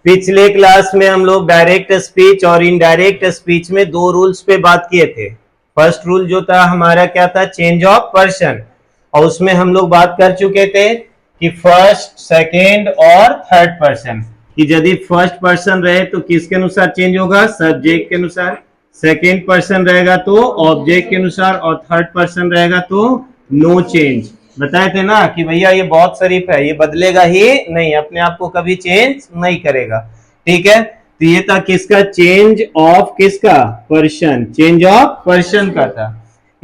पिछले क्लास में हम लोग डायरेक्ट स्पीच और इनडायरेक्ट स्पीच में दो रूल्स पे बात किए थे। फर्स्ट रूल जो था हमारा क्या था, चेंज ऑफ पर्सन, और उसमें हम लोग बात कर चुके थे कि फर्स्ट, सेकेंड और थर्ड पर्सन, कि यदि फर्स्ट पर्सन रहे तो किसके अनुसार चेंज होगा, सब्जेक्ट के अनुसार, सेकेंड पर्सन रहेगा तो ऑब्जेक्ट के अनुसार, और थर्ड पर्सन रहेगा तो नो चेंज। बताए थे ना कि भैया ये बहुत शरीफ है, ये बदलेगा ही नहीं, अपने आप को कभी चेंज नहीं करेगा। ठीक है, तो ये था किसका, चेंज ऑफ किसका, पर्सन, चेंज ऑफ पर्सन का था।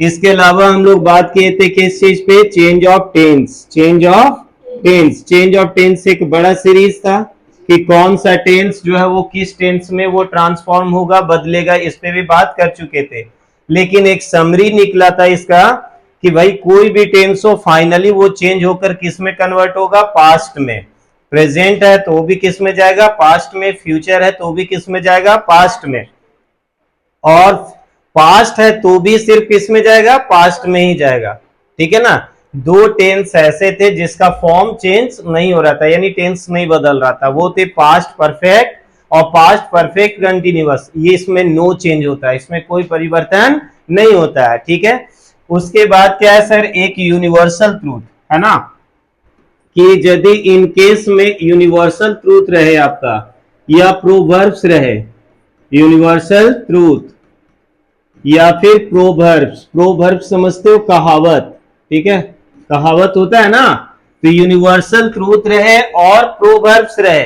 इसके अलावा हम लोग बात किए थे किस चीज पे, change of tense, change of tense. Change of tense एक बड़ा सीरीज था कि कौन सा टेंस जो है वो किस टेंस में वो ट्रांसफॉर्म होगा, बदलेगा, इस पे भी बात कर चुके थे। लेकिन एक समरी निकला था इसका कि भाई कोई भी टेंस हो फाइनली वो चेंज होकर किस में कन्वर्ट होगा, पास्ट में। प्रेजेंट है तो वो भी किस में जाएगा, पास्ट में। फ्यूचर है तो भी किस में जाएगा, पास्ट में। और पास्ट है तो भी सिर्फ किस में जाएगा, पास्ट में ही जाएगा। ठीक है ना। दो टेंस ऐसे थे जिसका फॉर्म चेंज नहीं हो रहा था, यानी टेंस नहीं बदल रहा था, वो थे पास्ट परफेक्ट और पास्ट परफेक्ट कंटिन्यूअस। ये इसमें नो चेंज होता है, इसमें कोई परिवर्तन नहीं होता है। ठीक है। उसके बाद क्या है सर, एक यूनिवर्सल ट्रूथ है ना, कि यदि इन केस में यूनिवर्सल ट्रूथ रहे आपका या प्रोवर्ब्स रहे, यूनिवर्सल ट्रूथ या फिर प्रोवर्ब्स, प्रोवर्ब्स समझते हो, कहावत। ठीक है, कहावत होता है ना, तो यूनिवर्सल ट्रूथ रहे और प्रोवर्ब्स रहे,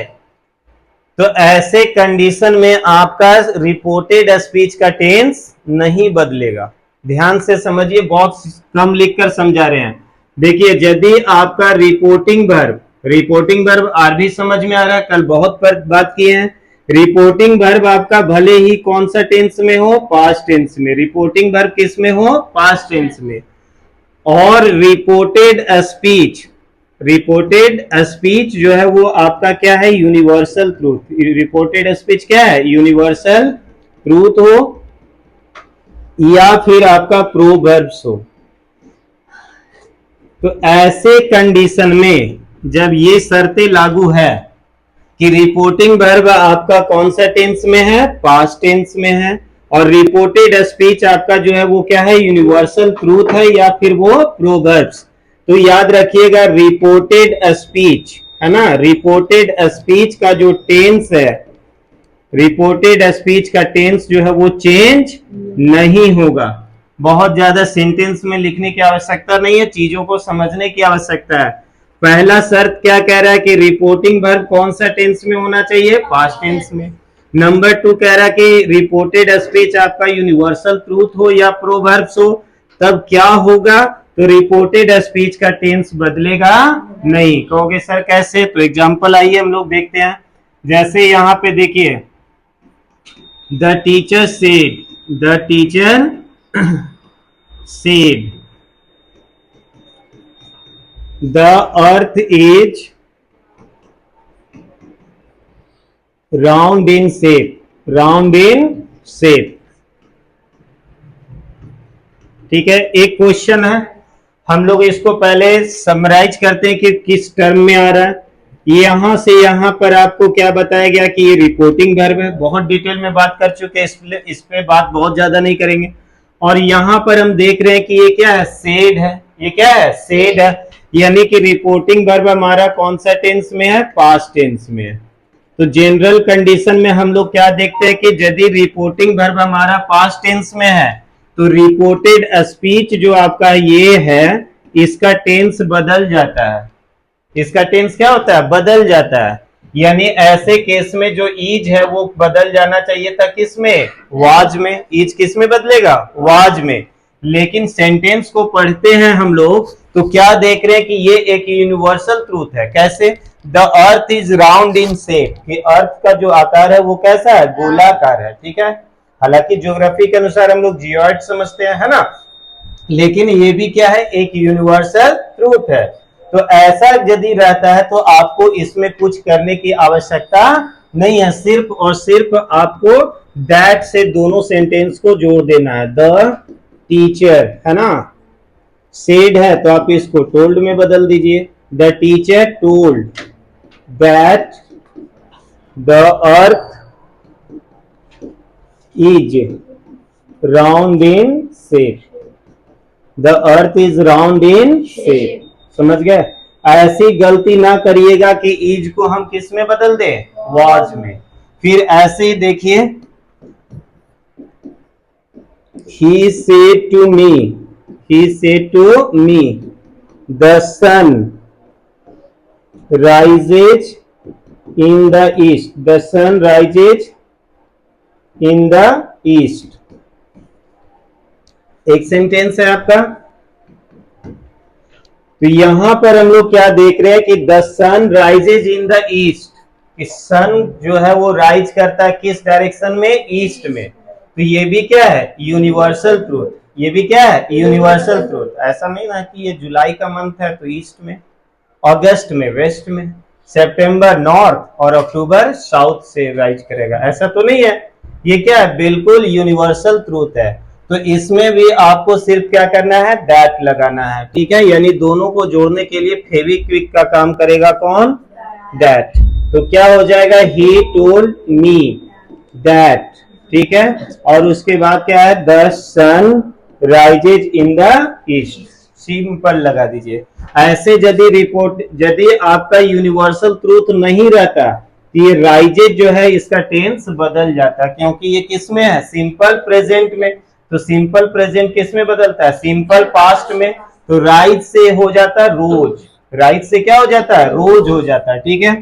तो ऐसे कंडीशन में आपका रिपोर्टेड स्पीच का टेंस नहीं बदलेगा। ध्यान से समझिए, बहुत कम लिखकर समझा रहे हैं। देखिए, यदि आपका रिपोर्टिंग वर्ब, रिपोर्टिंग वर्ब आज भी समझ में आ रहा है, कल बहुत पर बात किए हैं। रिपोर्टिंग वर्ब आपका भले ही कौन सा टेंस में हो, पास्ट टेंस में। रिपोर्टिंग वर्ब किस में हो, पास्ट टेंस में। और रिपोर्टेड स्पीच, रिपोर्टेड स्पीच जो है वो आपका क्या है, यूनिवर्सल ट्रूथ। रिपोर्टेड स्पीच क्या है, यूनिवर्सल ट्रूथ हो या फिर आपका प्रोवर्ब्स हो। तो ऐसे कंडीशन में जब ये शर्तें लागू है कि रिपोर्टिंग वर्ब आपका कौन सा टेंस में है, पास्ट टेंस में है, और रिपोर्टेड स्पीच आपका जो है वो क्या है, यूनिवर्सल ट्रूथ है या फिर वो प्रोवर्ब्स, तो याद रखिएगा रिपोर्टेड स्पीच है ना, रिपोर्टेड स्पीच का जो टेंस है, रिपोर्टेड स्पीच का टेंस जो है वो चेंज नहीं होगा। बहुत ज्यादा सेंटेंस में लिखने की आवश्यकता नहीं है, चीजों को समझने की आवश्यकता है। पहला शर्त क्या कह रहा है कि रिपोर्टिंग वर्ब कौन सा टेंस में होना चाहिए, पास्ट टेंस में। नंबर 2 कह रहा है कि रिपोर्टेड स्पीच आपका यूनिवर्सल ट्रूथ हो या प्रोवर्ब्स हो, तब क्या होगा, तो रिपोर्टेड स्पीच का टेंस बदलेगा नहीं। कहोगे सर कैसे, तो एग्जांपल आइए हम लोग देखते हैं। जैसे यहां पे देखिए, the teacher said, the teacher said the earth is round in shape, round in shape। ठीक है, एक क्वेश्चन है, हम लोग इसको पहले समराइज करते हैं कि किस टर्म में आ रहा है। यहां से यहां पर आपको क्या बताया गया कि ये रिपोर्टिंग वर्ब है, बहुत डिटेल में बात कर चुके हैं, इस पे बात बहुत ज्यादा नहीं करेंगे। और यहां पर हम देख रहे हैं कि ये क्या है, सेड है। ये क्या है, सेड है, यानी कि रिपोर्टिंग वर्ब हमारा कौन सा टेंस में है, पास्ट टेंस में है। तो जनरल कंडीशन में हम लोग क्या देखते हैं कि यदि रिपोर्टिंग वर्ब हमारा पास्ट टेंस में है तो रिपोर्टेड स्पीच जो आपका ये है इसका टेंस बदल जाता है। इसका टेंस क्या होता है, बदल जाता है। यानी ऐसे केस में जो ईज है वो बदल जाना चाहिए था किसमें, वाज में। ईज किस में बदलेगा, वाज में। लेकिन सेंटेंस को पढ़ते हैं हम लोग तो क्या देख रहे हैं कि ये एक यूनिवर्सल ट्रूथ है। कैसे, the earth is round in shape, कि अर्थ का जो आकार है वो कैसा है, गोलाकार है। ठीक है, हालांकि ज्योग्राफी के अनुसार हम लोग जियोइड समझते हैं, है ना, लेकिन ये भी क्या है, एक यूनिवर्सल ट्रूथ है। तो ऐसा यदि रहता है तो आपको इसमें कुछ करने की आवश्यकता नहीं है, सिर्फ और सिर्फ आपको दैट से दोनों सेंटेंस को जोड़ देना है। द टीचर है ना, सेड है तो आप इसको टोल्ड में बदल दीजिए। The teacher told that the earth is round in shape, the earth is round in shape. समझ गए? ऐसी गलती ना करिएगा कि इज को हम किस में बदल दें, वाज में। फिर ऐसे ही देखिए, he said to me, he said to me the sun rises in the east, the sun rises in the east. एक सेंटेंस है आपका। तो यहां पर हम लोग क्या देख रहे हैं कि the sun rises in the east, कि सन जो है वो राइज करता है किस डायरेक्शन में, ईस्ट में। तो ये भी क्या है, यूनिवर्सल ट्रूथ। ये भी क्या है, यूनिवर्सल ट्रूथ। ऐसा नहीं ना कि ये जुलाई का मंथ है तो ईस्ट में, अगस्त में वेस्ट में, सितंबर नॉर्थ और अक्टूबर साउथ से राइज करेगा, ऐसा तो नहीं है। ये क्या है, बिल्कुल यूनिवर्सल ट्रूथ है। तो इसमें भी आपको सिर्फ क्या करना है, दैट लगाना है, ठीक है। यानी दोनों को जोड़ने के लिए फेविक्विक का काम करेगा कौन, दैट। तो क्या हो जाएगा, ही टोल्ड मी दैट, ठीक है। और उसके बाद क्या है, the sun rises in the east, simple लगा दीजिए। ऐसे यदि आपका यूनिवर्सल ट्रूथ नहीं रहता तो ये राइजेज जो है इसका टेंस बदल जाता, क्योंकि ये किस में है, सिंपल प्रेजेंट में। तो सिंपल प्रेजेंट किस में बदलता है, सिंपल पास्ट में। तो राइज से हो जाता है रोज, राइज से क्या हो जाता है, रोज हो जाता है, ठीक है।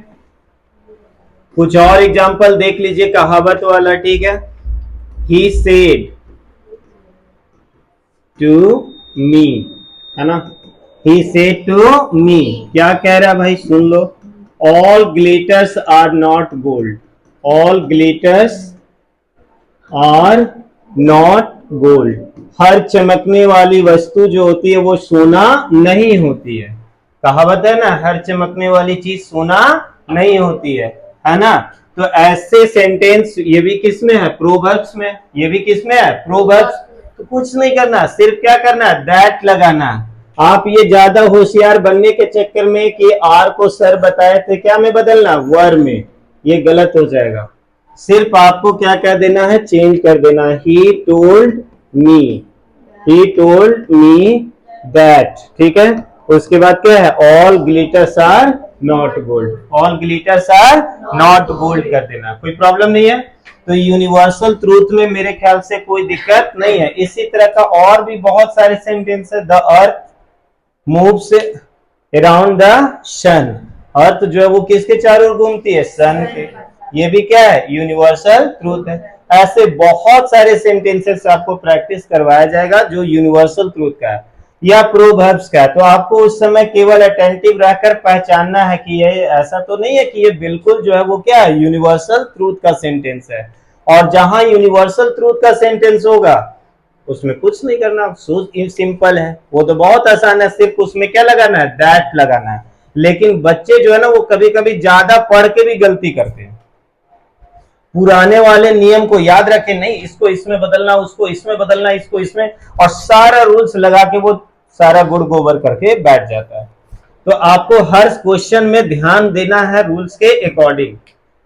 कुछ और एग्जांपल देख लीजिए कहावत वाला, ठीक है। ही सेड टू मी, है ना, ही सेड टू मी, क्या कह रहा है भाई, सुन लो। All glitters are not gold, all glitters are not gold. हर चमकने वाली वस्तु जो होती है वो सोना नहीं होती है। कहावत है ना, हर चमकने वाली चीज सोना नहीं होती है ना। तो ऐसे सेंटेंस ये भी किस में है, प्रोवर्ब्स में। ये भी किस में है, प्रोवर्ब्स। तो कुछ नहीं करना, सिर्फ क्या करना है, दैट लगाना। आप ये ज्यादा होशियार बनने के चक्कर में कि आर को सर बताए थे क्या में बदलना, वर में, ये गलत हो जाएगा। सिर्फ आपको क्या कर देना है, चेंज कर देना है, he told me, he told me that, ठीक है। उसके बाद क्या है, all glitters are not gold, all glitters are not gold कर देना, कोई प्रॉब्लम नहीं है। तो यूनिवर्सल ट्रूथ में मेरे ख्याल से कोई दिक्कत नहीं है। इसी तरह का और भी बहुत सारे सेंटेंस है। The earth moves around the sun, earth जो है वो किसके चारों ओर घूमती है, सन के। ये भी क्या है, यूनिवर्सल ट्रूथ है। ऐसे बहुत सारे सेंटेंसेस आपको प्रैक्टिस करवाया जाएगा जो यूनिवर्सल ट्रूथ का है या प्रोवर्ब्स का है। तो आपको उस समय केवल अटेंटिव रहकर पहचानना है कि ये ऐसा तो नहीं है कि ये बिल्कुल जो है वो क्या है, यूनिवर्सल ट्रूथ का सेंटेंस है। और जहां यूनिवर्सल ट्रूथ का सेंटेंस होगा उसमें कुछ नहीं करना, सिंपल है, वो तो बहुत आसान है। सिर्फ उसमें क्या लगाना है, दैट लगाना है। लेकिन बच्चे जो है ना वो कभी कभी ज्यादा पढ़ के भी गलती करते हैं। पुराने वाले नियम को याद रखें, नहीं इसको इसमें बदलना, उसको इसमें बदलना, इसको इसमें, और सारा रूल्स लगा के वो सारा गुड़ गोबर करके बैठ जाता है। तो आपको हर क्वेश्चन में ध्यान देना है रूल्स के अकॉर्डिंग,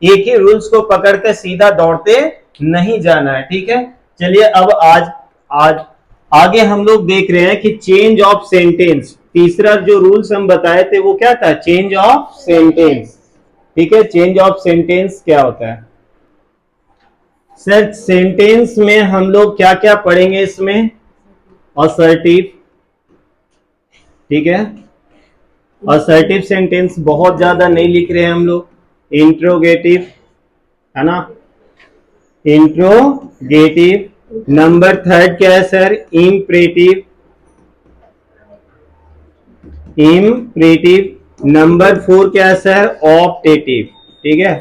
एक ही रूल्स को पकड़ के सीधा दौड़ते नहीं जाना है, ठीक है। चलिए अब आज आगे हम लोग देख रहे हैं कि चेंज ऑफ सेंटेंस। तीसरा जो रूल्स हम बताए थे वो क्या था, चेंज ऑफ सेंटेंस, ठीक है। चेंज ऑफ सेंटेंस क्या होता है सर, सेंटेंस में हम लोग क्या क्या पढ़ेंगे इसमें, असर्टिव, ठीक है। असर्टिव सेंटेंस बहुत ज्यादा नहीं लिख रहे हैं हम लोग, इंट्रोगेटिव, है ना, इंट्रोगेटिव। नंबर थर्ड क्या है sir, imperative, imperative. Number four क्या है सर, ऑप्टेटिव, ठीक है,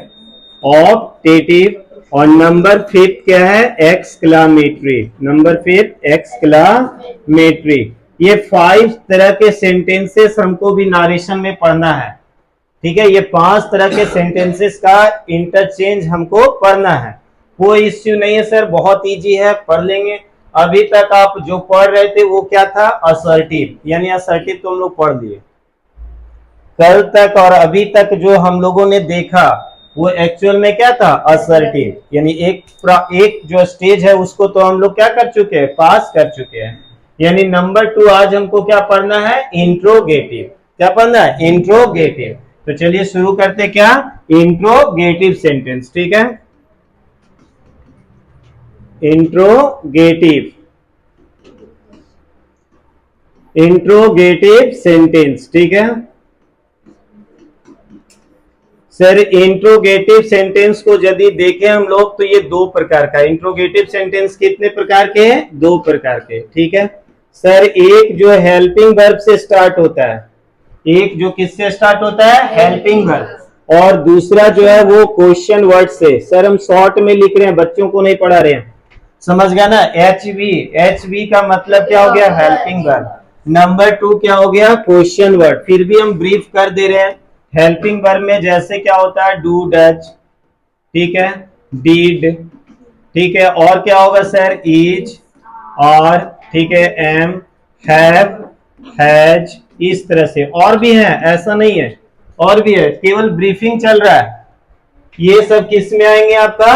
ऑप्टेटिव। और नंबर फिफ्थ क्या है, एक्सक्लामेटरी, नंबर फिफ्थ एक्सक्लामेटरी। ये 5 तरह के सेंटेंसेस हमको भी नारेशन में पढ़ना है, ठीक है। ये 5 तरह के सेंटेंसेस का इंटरचेंज हमको पढ़ना है, कोई इश्यू नहीं है सर, बहुत इजी है, पढ़ लेंगे। अभी तक आप जो पढ़ रहे थे वो क्या था, असर्टिव, यानी असर्टिव तो हम लोग पढ़ लिए। कल तक और अभी तक जो हम लोगों ने देखा वो एक्चुअल में क्या था, असर्टिव, यानी एक जो स्टेज है उसको तो हम लोग क्या कर चुके हैं, पास कर चुके हैं। यानी नंबर 2 आज हमको क्या पढ़ना है, इंट्रोगेटिव। क्या पढ़ना है, इंट्रोगेटिव। तो चलिए शुरू करते क्या, इंट्रोगेटिव सेंटेंस। ठीक है, इंट्रोगेटिव, इंट्रोगेटिव सेंटेंस। ठीक है सर, इंट्रोगेटिव सेंटेंस को यदि देखें हम लोग तो ये दो प्रकार का, इंट्रोगेटिव सेंटेंस कितने प्रकार के हैं, दो प्रकार के। ठीक है सर, एक जो हेल्पिंग वर्ब से स्टार्ट होता है, एक जो किससे स्टार्ट होता है, हेल्पिंग वर्ब, और दूसरा जो है वो क्वेश्चन वर्ड से। सर हम शॉर्ट में लिख रहे हैं, बच्चों को नहीं पढ़ा रहे हैं, समझ गया ना। HV, HV का मतलब क्या हो गया, हेल्पिंग वर्ब। नंबर 2 क्या हो गया, क्वेश्चन वर्ड। फिर भी हम ब्रीफ कर दे रहे हैं। हेल्पिंग वर्ब में जैसे क्या होता है, डू, डज, ठीक है, डिड, ठीक है, और क्या होगा सर, इज, आर, ठीक है, एम, हैव, हैज, इस तरह से। और भी है, ऐसा नहीं है, और भी है, केवल ब्रीफिंग चल रहा है। ये सब किस में आएंगे, आपका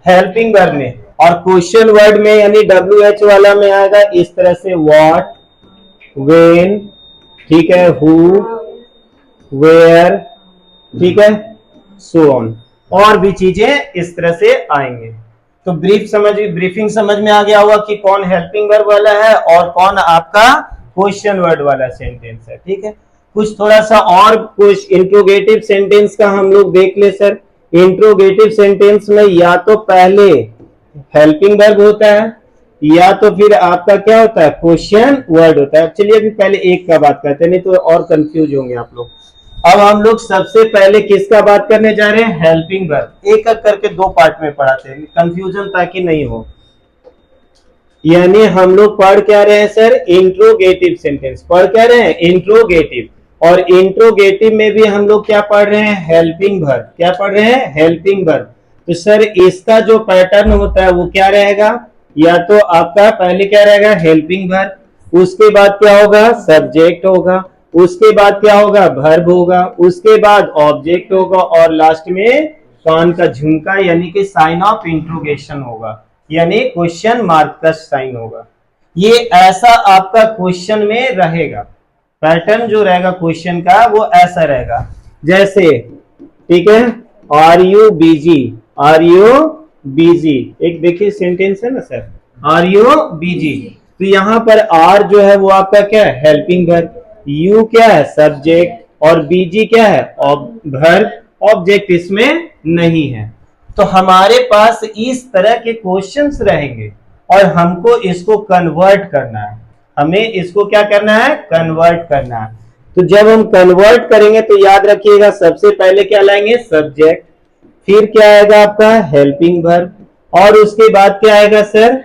हेल्पिंग वर्ब में। और क्वेश्चन वर्ड में यानी WH वाला में आएगा इस तरह से, व्हाट, व्हेन, ठीक है, हु, वेयर, ठीक है, सो ऑन, और भी चीजें इस तरह से आएंगे। तो ब्रीफिंग समझ में आ गया होगा कि कौन हेल्पिंग वर्ब वाला है और कौन आपका क्वेश्चन वर्ड वाला सेंटेंस है। ठीक है, कुछ थोड़ा सा और कुछ इंट्रोगेटिव सेंटेंस का हम लोग देख ले सर। इंट्रोगेटिव सेंटेंस में या तो पहले हेल्पिंग वर्ब होता है या तो फिर आपका क्या होता है, क्वेश्चन वर्ड होता है। चलिए अभी पहले एक का बात करते हैं, नहीं तो और कंफ्यूज होंगे आप लोग। अब हम लोग सबसे पहले किसका बात करने जा रहे हैं, हेल्पिंग वर्ब। एक एक करके दो पार्ट में पढ़ाते हैं, कंफ्यूजन ताकि नहीं हो। यानी हम लोग पढ़ क्या रहे हैं सर, इंट्रोगेटिव सेंटेंस पढ़ क्या रहे हैं, इंट्रोगेटिव। और इंट्रोगेटिव में भी हम लोग क्या पढ़ रहे हैं, हेल्पिंग वर्ब। क्या पढ़ रहे हैं, हेल्पिंग वर्ब। तो सर इसका जो पैटर्न होता है वो क्या रहेगा, या तो आपका पहले क्या रहेगा, हेल्पिंग वर्ब, उसके बाद क्या होगा, सब्जेक्ट होगा, उसके बाद क्या होगा, वर्ब होगा, उसके बाद ऑब्जेक्ट होगा, और लास्ट में कान का झुमका यानी कि साइन ऑफ इंट्रोगेशन होगा, यानी क्वेश्चन मार्क का साइन होगा। ये ऐसा आपका क्वेश्चन में रहेगा, पैटर्न जो रहेगा क्वेश्चन का वो ऐसा रहेगा। जैसे, ठीक है, are you busy, are you busy, एक देखिए सेंटेंस है ना सर, आर यू बिजी। तो यहां पर आर जो है वो आपका क्या है, हेल्पिंग वर्ब, यू क्या है, सब्जेक्ट, और बीजी क्या है, वर्ब, ऑब्जेक्ट इसमें नहीं है। तो हमारे पास इस तरह के क्वेश्चंस रहेंगे और हमको इसको कन्वर्ट करना है, हमें इसको क्या करना है, कन्वर्ट करना है। तो जब हम कन्वर्ट करेंगे तो याद रखिएगा सबसे पहले क्या लाएंगे, सब्जेक्ट, फिर क्या आएगा आपका हेल्पिंग वर्ब, और उसके बाद क्या आएगा सर,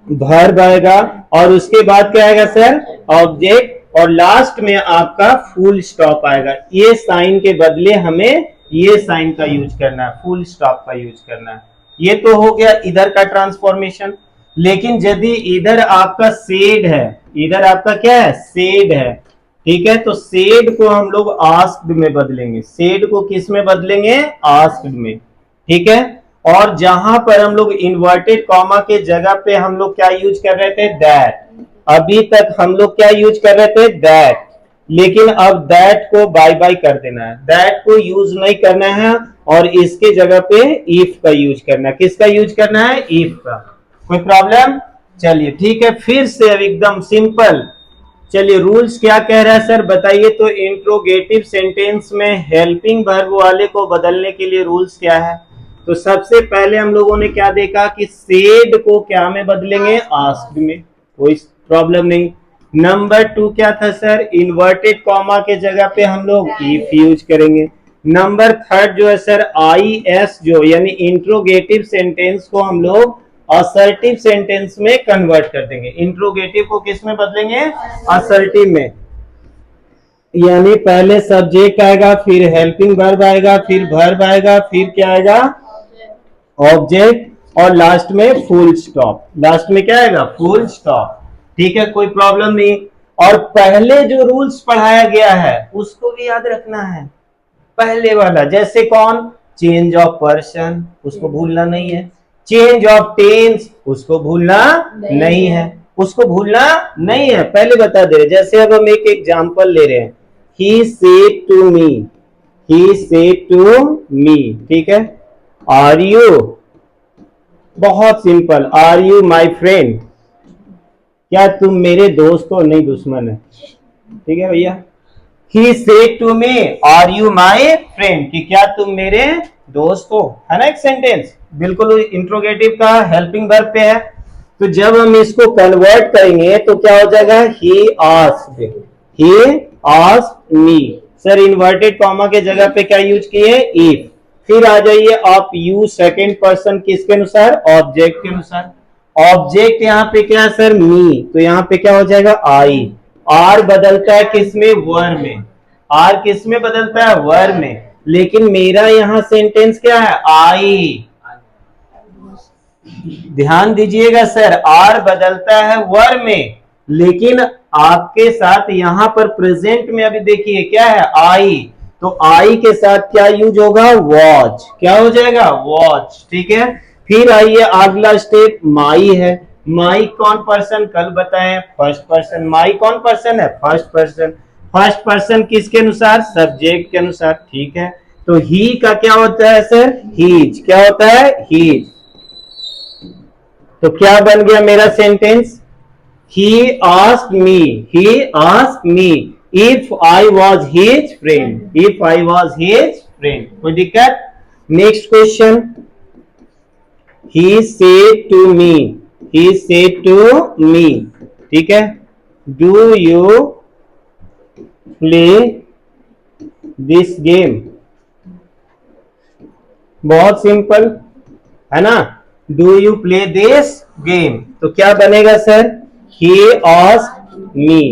वर्ब आएगा, और उसके बाद क्या आएगा सर, ऑब्जेक्ट, और लास्ट में आपका फुल स्टॉप आएगा। ये साइन के बदले हमें ये साइन का यूज करना है, फुल स्टॉप का यूज करना है। ये तो हो गया इधर का ट्रांसफॉर्मेशन। लेकिन यदि इधर आपका सेड है, इधर आपका क्या है, सेड है, ठीक है, तो सेड को हम लोग आस्क्ड में बदलेंगे, सेड को किस में बदलेंगे, आस्क्ड में, ठीक है। और जहां पर हम लोग इन्वर्टेड कॉमा के जगह पे हम लोग क्या यूज कर रहे थे, दैट, अभी तक हम लोग क्या यूज कर रहे थे, दैट, लेकिन अब दैट को बाय बाय कर देना है, दैट को यूज नहीं करना है, और इसके जगह पे इफ का यूज करना है। किसका यूज करना है, इफ का। कोई प्रॉब्लम, चलिए ठीक है, फिर से अब एकदम सिंपल। चलिए रूल्स क्या कह रहा है सर बताइए। तो इंट्रोगेटिव सेंटेंस में हेल्पिंग वर्ब वाले को बदलने के लिए रूल्स क्या है। तो सबसे पहले हम लोगों ने क्या देखा कि सेड को क्या में बदलेंगे, आस्क्ड में, कोई प्रॉब्लम नहीं। नंबर 2 क्या था सर, इन्वर्टेड कॉमा के जगह पे हम लोग इफ यूज करेंगे। नंबर 3 जो है सर, IS जो यानी इंट्रोगेटिव सेंटेंस को हम लोग असर्टिव सेंटेंस में कन्वर्ट कर देंगे। इंट्रोगेटिव को किस में बदलेंगे, असर्टिव में, यानी पहले सब्जेक्ट आएगा, फिर हेल्पिंग वर्ब आएगा, फिर वर्ब आएगा, फिर क्या आएगा, ऑब्जेक्ट, और लास्ट में फुल स्टॉप। लास्ट में क्या आएगा, फुल स्टॉप, ठीक है, कोई प्रॉब्लम नहीं। और पहले जो रूल्स पढ़ाया गया है उसको भी याद रखना है, पहले वाला। जैसे कौन, चेंज ऑफ पर्सन उसको भूलना नहीं है, चेंज ऑफ टेंस उसको भूलना नहीं है, उसको भूलना नहीं है, पहले बता दे रहे। जैसे अब हम एक एग्जांपल ले रहे हैं, he said to me, he said to me, ठीक है। आर यू, बहुत simple, are you my friend, क्या तुम मेरे दोस्त हो, नहीं दुश्मन है, ठीक है भैया। He said to me are you my friend, कि क्या तुम मेरे दोस्त हो, है ना एक सेंटेंस, बिल्कुल इंट्रोगेटिव का हेल्पिंग वर्ब पे है। तो जब हम इसको कन्वर्ट करेंगे तो क्या हो जाएगा, he asked, he asked me. Sir inverted comma के जगह पे क्या यूज किए, इफ। फिर आ जाइए आप यू सेकंड पर्सन किसके अनुसार, ऑब्जेक्ट के अनुसार। ऑब्जेक्ट यहाँ पे क्या है सर, मी, तो यहाँ पे क्या हो जाएगा, आई। आर बदलता है किसमें, वर में, आर किस में बदलता है, वर में, लेकिन मेरा यहां सेंटेंस क्या है, आई। ध्यान दीजिएगा सर, आर बदलता है वर में, लेकिन आपके साथ यहां पर प्रेजेंट में अभी देखिए क्या है, आई, तो आई के साथ क्या यूज होगा, वॉच, क्या हो जाएगा, वॉच, ठीक है। फिर आइए अगला स्टेप, माई है। माई कौन पर्सन, कल बताएं, फर्स्ट पर्सन। माई कौन पर्सन है, फर्स्ट पर्सन। फर्स्ट पर्सन किसके अनुसार, सब्जेक्ट के अनुसार, ठीक है। तो ही का क्या होता है सर, हीज, क्या होता है, हीज। तो क्या बन गया मेरा sentence, he asked me, he asked me if I was his friend, if I was his friend, कोई दिक्कत। Next question, he said to me, he said to me, ठीक है। do you play this game, बहुत simple है ना, do you play this game, तो क्या बनेगा sir, he asked me,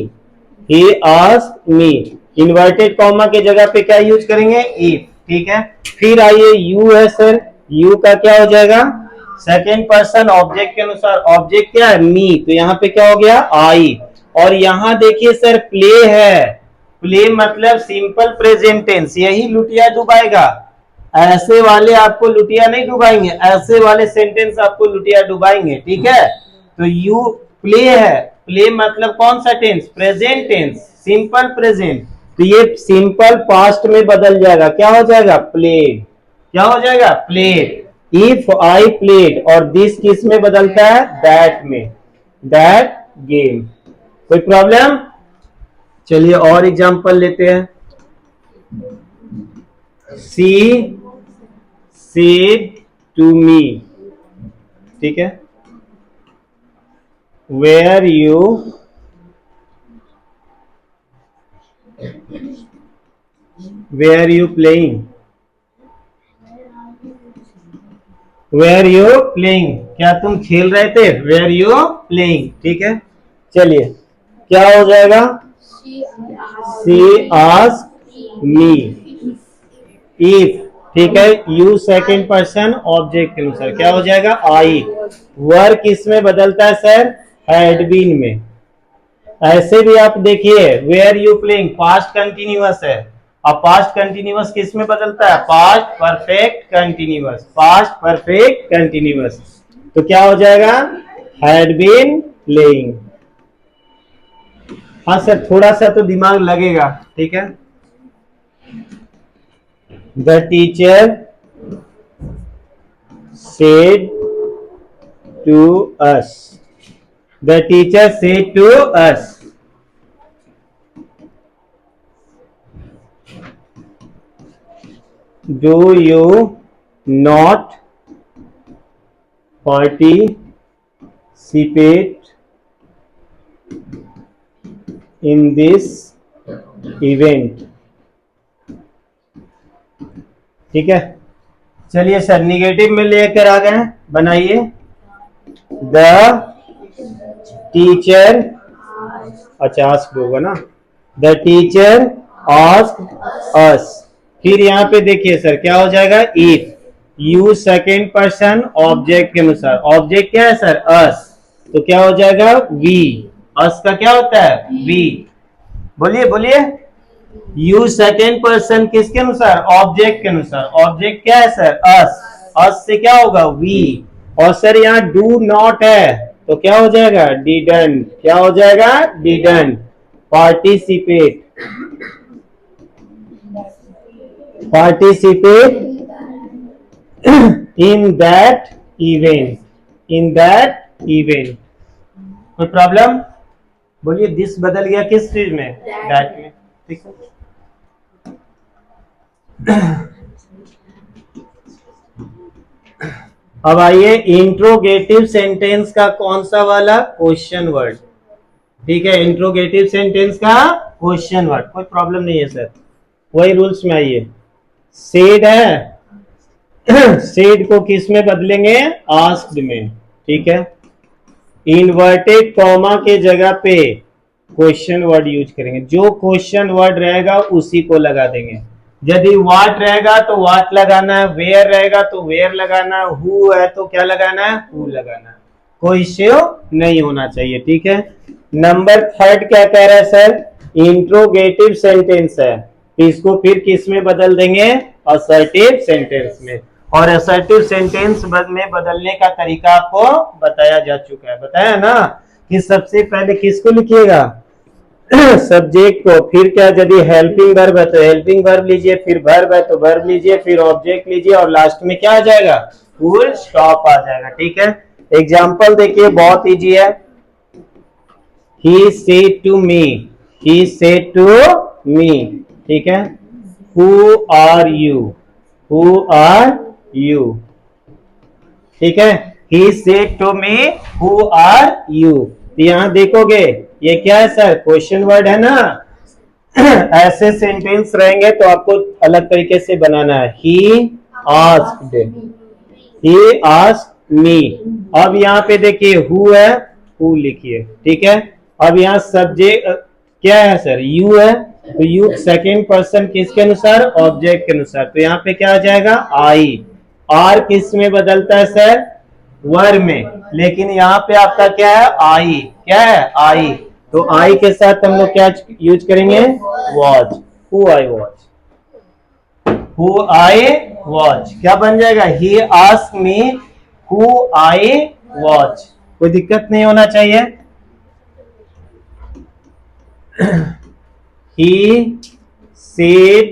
he asked me। Inverted comma के जगह पे क्या यूज करेंगे, if, ठीक है। फिर आइए यू है सर, यू का क्या हो जाएगा, सेकेंड पर्सन ऑब्जेक्ट के अनुसार, ऑब्जेक्ट क्या है, मी, तो यहाँ पे क्या हो गया, आई। और यहाँ देखिए सर प्ले है, प्ले मतलब सिंपल प्रेजेंट टेंस, यही लुटिया डुबाएगा, ऐसे वाले आपको लुटिया नहीं डुबाएंगे, ऐसे वाले सेंटेंस आपको लुटिया डुबाएंगे, ठीक है। तो यू प्ले है, प्ले मतलब कौन सा tense, present tense, simple present, तो ये सिंपल पास्ट में बदल जाएगा, क्या हो जाएगा, प्लेड, क्या हो जाएगा, प्लेड। इफ आई प्लेड, और दिस किस में बदलता है, दैट में, दैट गेम। कोई प्रॉब्लम, चलिए और एग्जांपल लेते हैं। सी सेड टू मी, ठीक है, were you playing, were you playing, क्या तुम खेल रहे थे, वेयर यू प्लेइंग, ठीक है। चलिए क्या हो जाएगा, सी आस्क्ड मी इफ, ठीक है, यू सेकंड पर्सन ऑब्जेक्ट के अनुसार क्या हो जाएगा, आई। वर्क किसमें बदलता है सर, हैड बीन में। ऐसे भी आप देखिए, were you playing past continuous है, अब पास्ट कंटिन्यूअस किस में बदलता है, past perfect continuous, past perfect continuous, तो क्या हो जाएगा, हैड बीन प्लेइंग। हाँ सर थोड़ा सा तो दिमाग लगेगा, ठीक है। The teacher said to us, the teacher said to us, do you not participate in this event, ठीक है। चलिए सर निगेटिव में लेकर आ गए, बनाइए, द टीचर, अच्छा आस्क्ड होगा ना, द टीचर आस्क्ड अस। फिर यहाँ पे देखिए सर क्या हो जाएगा, if, you second person object के अनुसार, ऑब्जेक्ट क्या है सर, अस, तो क्या हो जाएगा, वी, अस का क्या होता है, वी, बोलिए बोलिए, यू सेकेंड पर्सन किसके अनुसार? ऑब्जेक्ट के अनुसार। ऑब्जेक्ट क्या है सर? अस। अस से क्या होगा? वी। और सर यहाँ डू नॉट है तो क्या हो जाएगा? डिडंट। क्या हो जाएगा? Didn't. Participate. Participate in that event. In that event. कोई प्रॉब्लम? बोलिए दिस बदल गया किस चीज में? दैट में। ठीक है। अब आइए इंट्रोगेटिव सेंटेंस का कौन सा वाला? Question word. ठीक है, इंट्रोगेटिव सेंटेंस का क्वेश्चन वर्ड। कोई प्रॉब्लम नहीं है सर, वही रूल्स में आइए। सेड है, सेड को किस में बदलेंगे? आस्क्ड में। ठीक है, इन्वर्टेड कॉमा के जगह पे क्वेश्चन वर्ड यूज करेंगे। जो क्वेश्चन वर्ड रहेगा उसी को लगा देंगे। यदि वाट रहेगा तो वाट लगाना है, वेयर रहेगा तो वेयर लगाना है, हु है तो क्या लगाना है? हु लगाना है। कोई इश्यू नहीं होना चाहिए। ठीक है, नंबर थर्ड क्या कह रहा है सर? इंट्रोगेटिव सेंटेंस है, इसको फिर किस में बदल देंगे? असर्टिव सेंटेंस में। और असर्टिव सेंटेंस में बदलने का तरीका आपको बताया जा चुका है। बताया ना कि सबसे पहले किसको लिखिएगा? सब्जेक्ट को। फिर क्या, यदि हेल्पिंग वर्ब है तो हेल्पिंग वर्ब लीजिए, फिर वर्ब है तो वर्ब लीजिए, फिर ऑब्जेक्ट लीजिए, और लास्ट में क्या आ जाएगा? फुल स्टॉप आ जाएगा। ठीक है, एग्जाम्पल देखिए, बहुत इजी है। He said to me. He said to me. ठीक है, who are you? Who are you? ठीक है, he said to me who are you. यहां देखोगे ये क्या है सर? क्वेश्चन वर्ड है ना। ऐसे सेंटेंस रहेंगे तो आपको अलग तरीके से बनाना है। He asked. ही आस्क्ड मी। अब यहाँ पे देखिए हु है, हु लिखिए। ठीक है, अब यहाँ सब्जेक्ट क्या है सर? यू है, तो यू सेकेंड पर्सन किसके अनुसार? ऑब्जेक्ट के अनुसार। तो यहाँ पे क्या आ जाएगा? आई। आर किस में बदलता है सर? वर्ब में। लेकिन यहाँ पे आपका क्या है? आई। क्या है? आई। तो आई के साथ हम लोग क्या यूज करेंगे? Watch. Who I watch. Who I watch क्या बन जाएगा? He ask me who I watch. कोई दिक्कत नहीं होना चाहिए। he said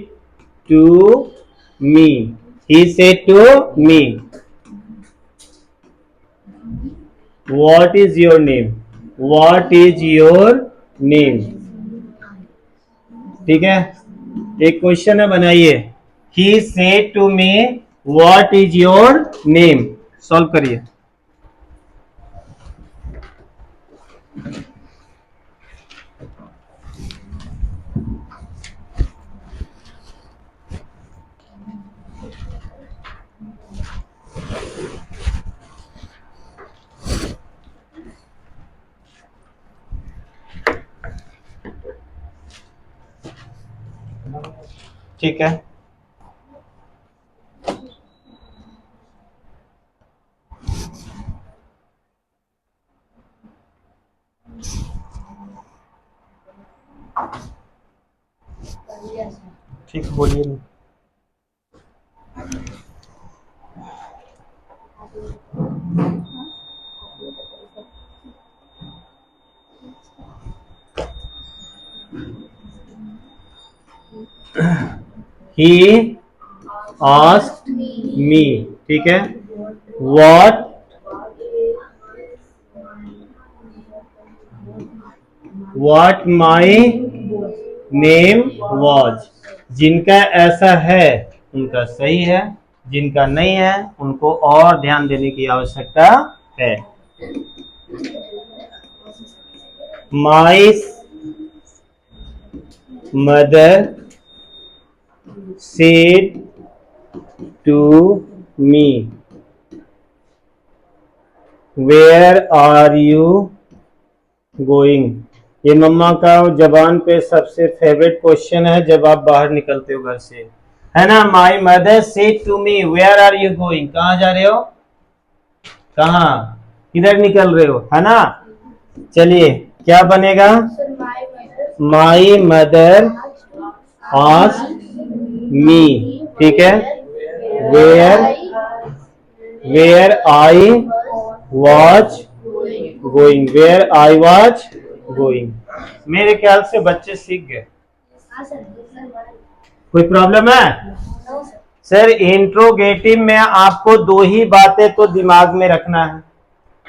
to me. He said to me, what is your name? What is your name? ठीक है, एक क्वेश्चन है, बनाइए। He said to me, what is your name? Solve करिए। ठीक है, ठीक, बोलिए। He asked me। ठीक है, what my name was। जिनका ऐसा है उनका सही है, जिनका नहीं है उनको और ध्यान देने की आवश्यकता है। My mother said to me, where are you going। ये मम्मा का जबान पे सबसे फेवरेट क्वेश्चन है जब आप बाहर निकलते हो घर से, है ना। My mother said to me, where are you going? कहाँ जा रहे हो? कहाँ, किधर निकल रहे हो, है ना। चलिए क्या बनेगा? माई मदर आस्क मी, ठीक है, where I was going, where I was going. मेरे ख्याल से बच्चे सीख गए। कोई प्रॉब्लम है? सर इंट्रोगेटिव में आपको दो ही बातें तो दिमाग में रखना है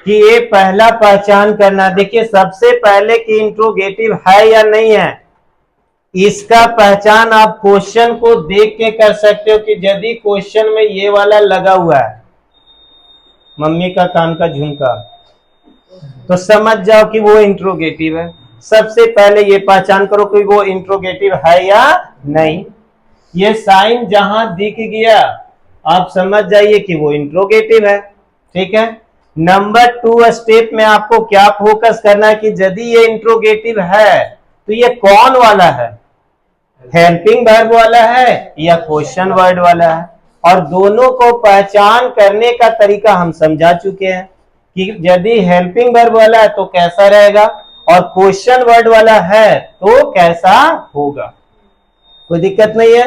कि ये पहला पहचान करना, देखिए सबसे पहले कि इंट्रोगेटिव है या नहीं है, इसका पहचान आप क्वेश्चन को देख के कर सकते हो कि यदि क्वेश्चन में ये वाला लगा हुआ है, मम्मी का कान का झुमका, तो समझ जाओ कि वो इंट्रोगेटिव है। सबसे पहले ये पहचान करो कि वो इंट्रोगेटिव है या नहीं। ये साइन जहां दिख गया आप समझ जाइए कि वो इंट्रोगेटिव है, ठीक है। नंबर 2 स्टेप में आपको क्या फोकस करना है कि यदि ये इंट्रोगेटिव है तो ये कौन वाला है, हेल्पिंग वर्ब वाला है या क्वेश्चन वर्ड वाला है। और दोनों को पहचान करने का तरीका हम समझा चुके हैं कि यदि हेल्पिंग वर्ब वाला है तो कैसा रहेगा और क्वेश्चन वर्ड वाला है तो कैसा होगा, कोई दिक्कत नहीं है।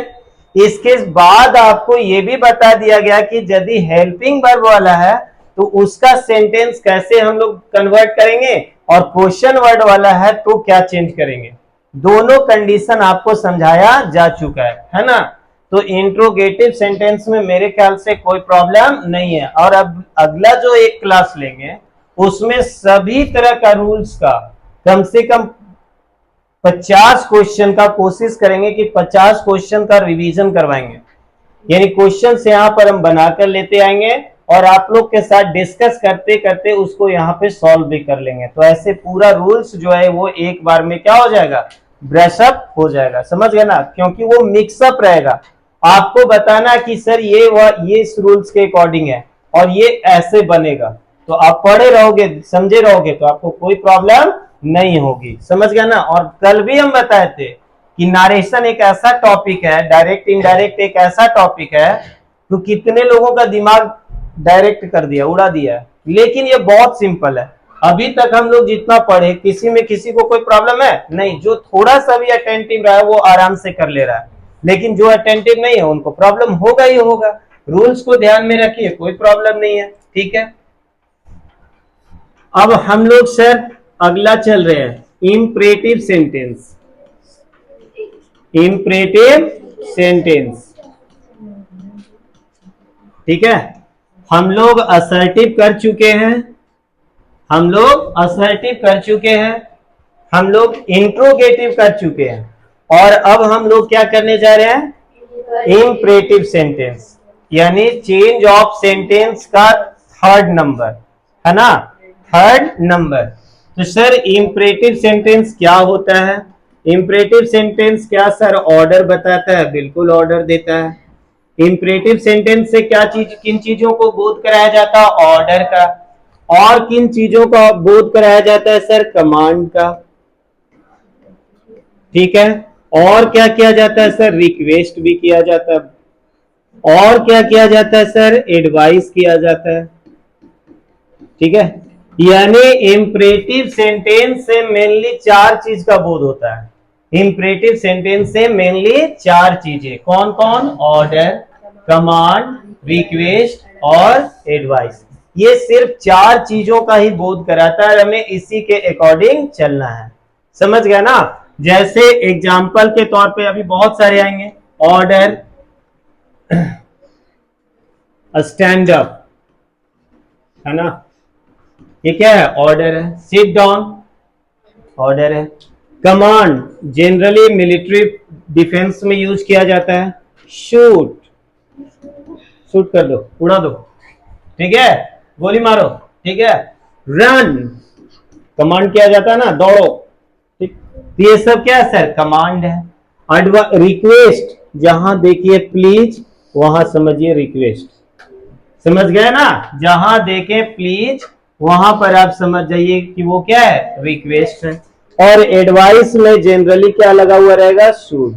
इसके बाद आपको यह भी बता दिया गया कि यदि हेल्पिंग वर्ब वाला है तो उसका सेंटेंस कैसे हम लोग कन्वर्ट करेंगे और क्वेश्चन वर्ड वाला है तो क्या चेंज करेंगे। दोनों कंडीशन आपको समझाया जा चुका है ना। तो इंट्रोगेटिव सेंटेंस में मेरे ख्याल से कोई प्रॉब्लम नहीं है। और अब अगला जो एक क्लास लेंगे उसमें सभी तरह का रूल्स का कम से कम 50 क्वेश्चन का कोशिश करेंगे कि 50 क्वेश्चन का रिवीजन करवाएंगे, यानी क्वेश्चन से यहां पर हम बनाकर लेते आएंगे और आप लोग के साथ डिस्कस करते करते उसको यहाँ पे सॉल्व भी कर लेंगे। तो ऐसे पूरा रूल्स जो है वो एक बार में क्या हो जाएगा, ब्रशअप हो जाएगा, समझ गए ना। क्योंकि वो मिक्सअप रहेगा, आपको बताना कि सर ये इस रूल्स के अकॉर्डिंग है और ये ऐसे बनेगा, तो आप पढ़े रहोगे समझे रहोगे तो आपको कोई प्रॉब्लम नहीं होगी, समझ गया ना। और कल भी हम बताए थे कि नारेशन एक ऐसा टॉपिक है, डायरेक्ट इनडायरेक्ट एक ऐसा टॉपिक है तो कितने लोगों का दिमाग डायरेक्ट कर दिया, उड़ा दिया है। लेकिन ये बहुत सिंपल है, अभी तक हम लोग जितना पढ़े किसी में किसी को कोई प्रॉब्लम है नहीं। जो थोड़ा सा भी अटेंटिव रहा है वो आराम से कर ले रहा है, लेकिन जो अटेंटिव नहीं है उनको प्रॉब्लम होगा ही होगा। रूल्स को ध्यान में रखिए, कोई प्रॉब्लम नहीं है, ठीक है। अब हम लोग सर अगला चल रहे हैं, इंपरेटिव सेंटेंस। इंपरेटिव सेंटेंस, ठीक है। हम लोग असर्टिव कर चुके हैं, हम लोग असर्टिव कर चुके हैं, हम लोग इंट्रोगेटिव कर चुके हैं, और अब हम लोग क्या करने जा रहे हैं, इंपरेटिव सेंटेंस, यानी चेंज ऑफ सेंटेंस का थर्ड नंबर है ना, थर्ड नंबर। तो सर इंपरेटिव सेंटेंस क्या होता है? इंपरेटिव सेंटेंस क्या सर ऑर्डर बताता है? बिल्कुल ऑर्डर देता है। इंपरेटिव सेंटेंस से क्या चीज, किन चीजों को बोध कराया जाता है? ऑर्डर का। और किन चीजों का बोध कराया जाता है सर? कमांड का, ठीक है। और क्या किया जाता है सर? रिक्वेस्ट भी किया जाता है। और क्या किया जाता है सर? एडवाइस किया जाता है, ठीक है। यानी इंपरेटिव सेंटेंस से मेनली 4 चीज का बोध होता है। इंपरेटिव सेंटेंस से मेनली 4 चीजें, कौन कौन? ऑर्डर, कमांड, रिक्वेस्ट और एडवाइस। ये सिर्फ 4 चीजों का ही बोध कराता है, हमें इसी के अकॉर्डिंग चलना है, समझ गया ना। जैसे एग्जाम्पल के तौर पे अभी बहुत सारे आएंगे, ऑर्डर, स्टैंड अप, है ना, ये क्या है? ऑर्डर है। सिट डाउन, ऑर्डर है। कमांड जनरली मिलिट्री डिफेंस में यूज किया जाता है। शूट, शूट कर दो, उड़ा दो, ठीक है, गोली मारो, ठीक है। रन, कमांड किया जाता है ना, दौड़ो, ठीक। ये सब क्या है सर? कमांड है। रिक्वेस्ट, जहां देखिए प्लीज वहां समझिए रिक्वेस्ट, समझ गए ना। जहां देखे प्लीज वहां पर आप समझ जाइए कि वो क्या है? रिक्वेस्ट है। और एडवाइस में जनरली क्या लगा हुआ रहेगा? शुड।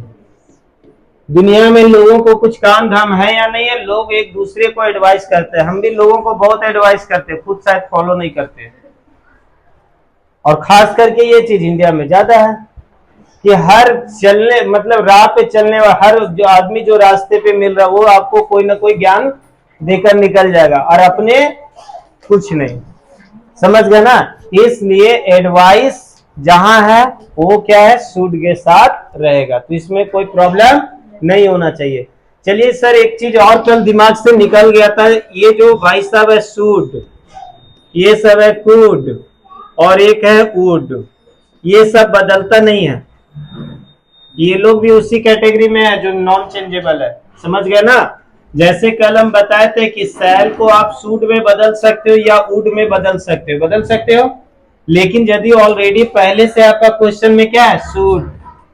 दुनिया में लोगों को कुछ काम धाम है या नहीं है? लोग एक दूसरे को एडवाइस करते हैं, हम भी लोगों को बहुत एडवाइस करते हैं, खुद शायद फॉलो नहीं करते। और खास करके ये चीज इंडिया में ज्यादा है कि हर चलने मतलब राह पे चलने वाला हर जो आदमी जो रास्ते पे मिल रहा है वो आपको कोई ना कोई ज्ञान देकर निकल जाएगा और अपने कुछ नहीं। समझ गए ना? इसलिए एडवाइस जहां है वो क्या है, शुड के साथ रहेगा, तो इसमें कोई प्रॉब्लम नहीं होना चाहिए। चलिए सर एक चीज और कल दिमाग से निकल गया था, ये जो भाई साहब है शुड, ये सब है कुड और एक है वुड, ये सब बदलता नहीं है, ये लोग भी उसी कैटेगरी में है जो नॉन चेंजेबल है। समझ गए ना? जैसे कल हम बताए थे कि सैल को आप सूड में बदल सकते हो या वुड में बदल सकते हो, बदल सकते हो, लेकिन यदि ऑलरेडी पहले से आपका क्वेश्चन में क्या है सूड,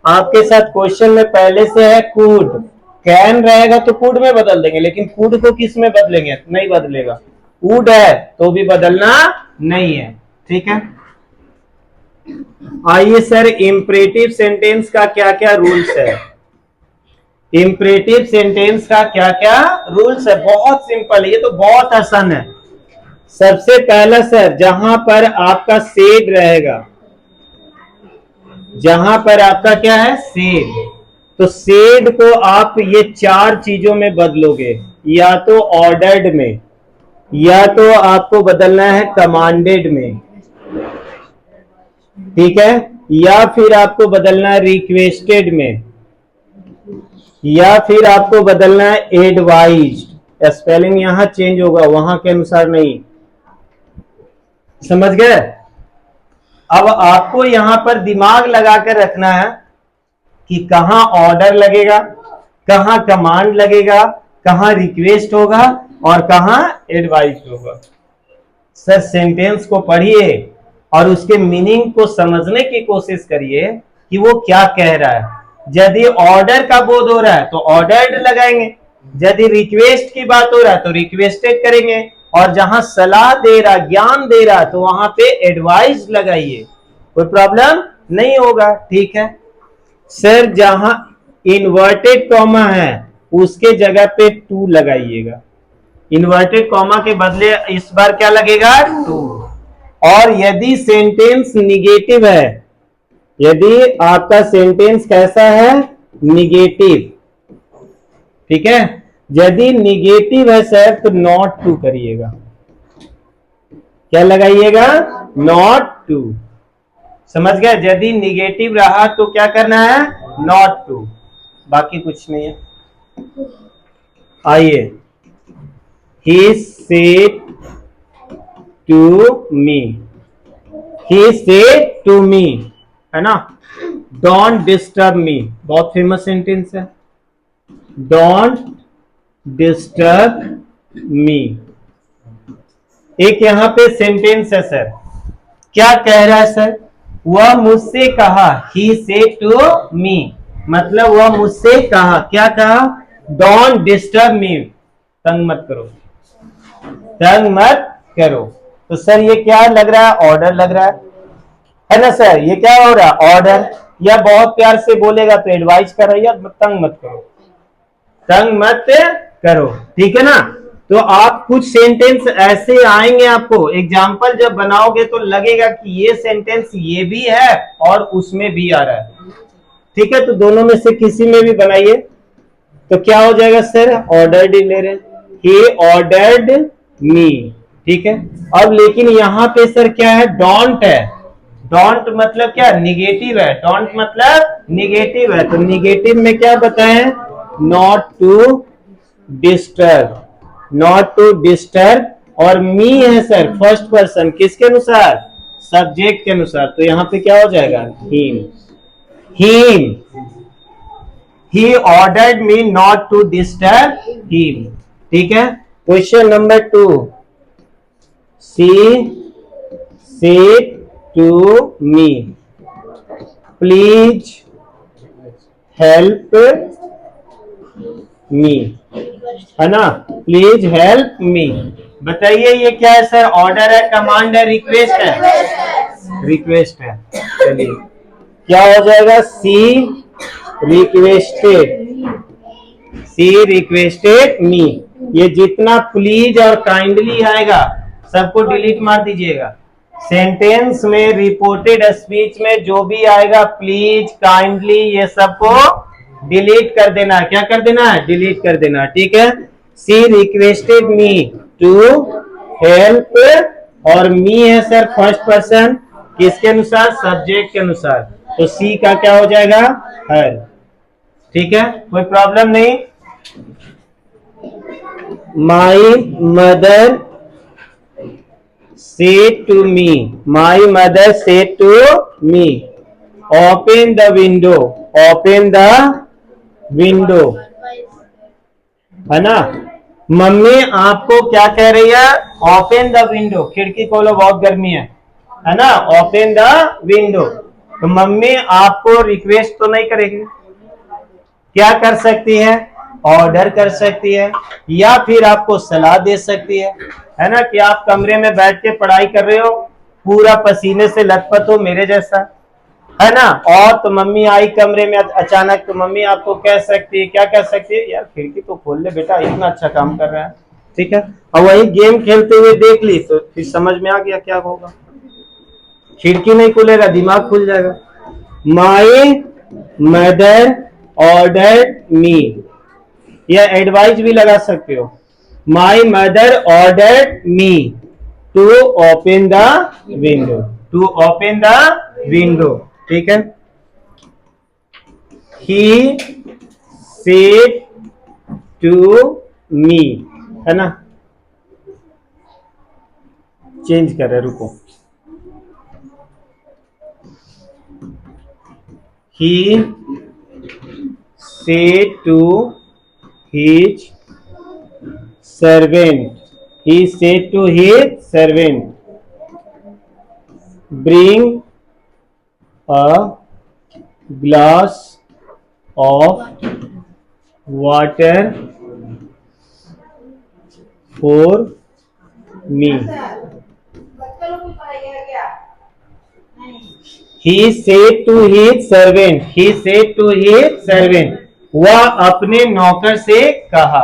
आपके साथ क्वेश्चन में पहले से है कुड, कैन रहेगा तो कुड में बदल देंगे, लेकिन कुड को किस में बदलेंगे? नहीं बदलेगा। वुड है तो भी बदलना नहीं है। ठीक है, आइए सर इंपरेटिव सेंटेंस का क्या क्या रूल्स है। इंपरेटिव सेंटेंस का क्या क्या रूल्स है? बहुत सिंपल है, ये तो बहुत आसान है। सबसे पहला सर, जहां पर आपका सेड रहेगा, जहां पर आपका क्या है सेड, तो सेड को आप ये चार चीजों में बदलोगे, या तो ऑर्डर्ड में, या तो आपको बदलना है कमांडेड में, ठीक है, या फिर आपको बदलना है रिक्वेस्टेड में, या फिर आपको बदलना है एडवाइज्ड। स्पेलिंग यहां चेंज होगा, वहां के अनुसार नहीं। समझ गए? अब आपको यहां पर दिमाग लगाकर रखना है कि कहां ऑर्डर लगेगा, कहां कमांड लगेगा, कहां रिक्वेस्ट होगा और कहां एडवाइस होगा। सर सेंटेंस को पढ़िए और उसके मीनिंग को समझने की कोशिश करिए कि वो क्या कह रहा है। यदि ऑर्डर का बोध हो रहा है तो ऑर्डर्ड लगाएंगे, यदि रिक्वेस्ट की बात हो रहा है तो रिक्वेस्टेड करेंगे, और जहां सलाह दे रहा, ज्ञान दे रहा, तो वहां पे एडवाइस लगाइए, कोई प्रॉब्लम नहीं होगा। ठीक है सर, जहां इन्वर्टेड कॉमा है उसके जगह पे टू लगाइएगा, इन्वर्टेड कॉमा के बदले इस बार क्या लगेगा? टू। और यदि सेंटेंस निगेटिव है, यदि आपका सेंटेंस कैसा है? निगेटिव, ठीक है, यदि निगेटिव है सर तो नॉट टू करिएगा। क्या लगाइएगा? Not to. समझ गया? यदि निगेटिव रहा तो क्या करना है? नॉट टू, बाकी कुछ नहीं है। आइए, he said to me, he said to me, है ना? डोंट डिस्टर्ब मी, बहुत फेमस सेंटेंस है, डोंट डिस्टर्ब मी। एक यहां पे सेंटेंस है सर, क्या कह रहा है सर? वह मुझसे कहा, ही सेड टू मी, मतलब वह मुझसे कहा, क्या कहा? डोंट डिस्टर्ब मी, तंग मत करो, तंग मत करो। तो सर ये क्या लग रहा है? ऑर्डर लग रहा है ना सर? ये क्या हो रहा है? ऑर्डर। या बहुत प्यार से बोलेगा तो एडवाइस कर रही है, तंग मत करो, तंग मत करो। ठीक है ना? तो आप कुछ सेंटेंस ऐसे आएंगे, आपको एग्जाम्पल जब बनाओगे तो लगेगा कि ये सेंटेंस ये भी है और उसमें भी आ रहा है। ठीक है, तो दोनों में से किसी में भी बनाइए, तो क्या हो जाएगा सर? ऑर्डर्ड ले रहे, ही ऑर्डर्ड मी। ठीक है, अब लेकिन यहां पे सर क्या है? डोंट है। डोंट मतलब क्या? निगेटिव है, डोंट मतलब निगेटिव है, तो निगेटिव में क्या बताएं? Not to disturb, not to disturb. और मी है सर फर्स्ट पर्सन, किसके अनुसार? सब्जेक्ट के अनुसार, तो यहां पे क्या हो जाएगा? Him, him, he ordered me not to disturb him. ठीक है, question number 2, she said to me, please help me, है ना? Please help me. बताइए ये क्या है सर? ऑर्डर है, कमांड है, रिक्वेस्ट है? रिक्वेस्ट है। चलिए क्या हो जाएगा? She requested, she requested me. ये जितना प्लीज और काइंडली आएगा सबको डिलीट मार दीजिएगा, सेंटेंस में रिपोर्टेड स्पीच में जो भी आएगा प्लीज, काइंडली, ये सबको डिलीट कर देना। क्या कर देना है? डिलीट कर देना। ठीक है। सी रिक्वेस्टेड मी टू हेल्प, और मी है सर फर्स्ट पर्सन, किसके अनुसार? सब्जेक्ट के अनुसार। तो सी का क्या हो जाएगा? हर। ठीक है, कोई प्रॉब्लम नहीं। My mother said to me, my mother said to me, open the window, open the window, है ना। मम्मी आपको क्या कह रही है? ओपन द विंडो, खिड़की खोलो, बहुत गर्मी है ना। Open the window. तो मम्मी आपको रिक्वेस्ट तो नहीं करेगी, क्या कर सकती है? ऑर्डर कर सकती है, या फिर आपको सलाह दे सकती है ना, कि आप कमरे में बैठ के पढ़ाई कर रहे हो, पूरा पसीने से लथपथ हो मेरे जैसा, है ना, और तो मम्मी आई कमरे में अचानक, तो मम्मी आपको कह सकती है, क्या कह सकती है? यार खिड़की तो खोल ले बेटा, इतना अच्छा काम कर रहा है। ठीक है। और वही गेम खेलते हुए देख ली तो फिर समझ में आ गया क्या होगा। खिड़की नहीं खुलेगा, दिमाग खुल जाएगा। माई मदर ऑर्डर्ड मी, या एडवाइस भी लगा सकते हो। My mother ordered me to open the window, to open the window. ठीक है। ही सेड टू मी, है ना। चेंज कर रहे, रुको। He said to his servant, he said to his servant, bring a glass of water for me. He said to his servant, he said to his servant, वह अपने नौकर से कहा,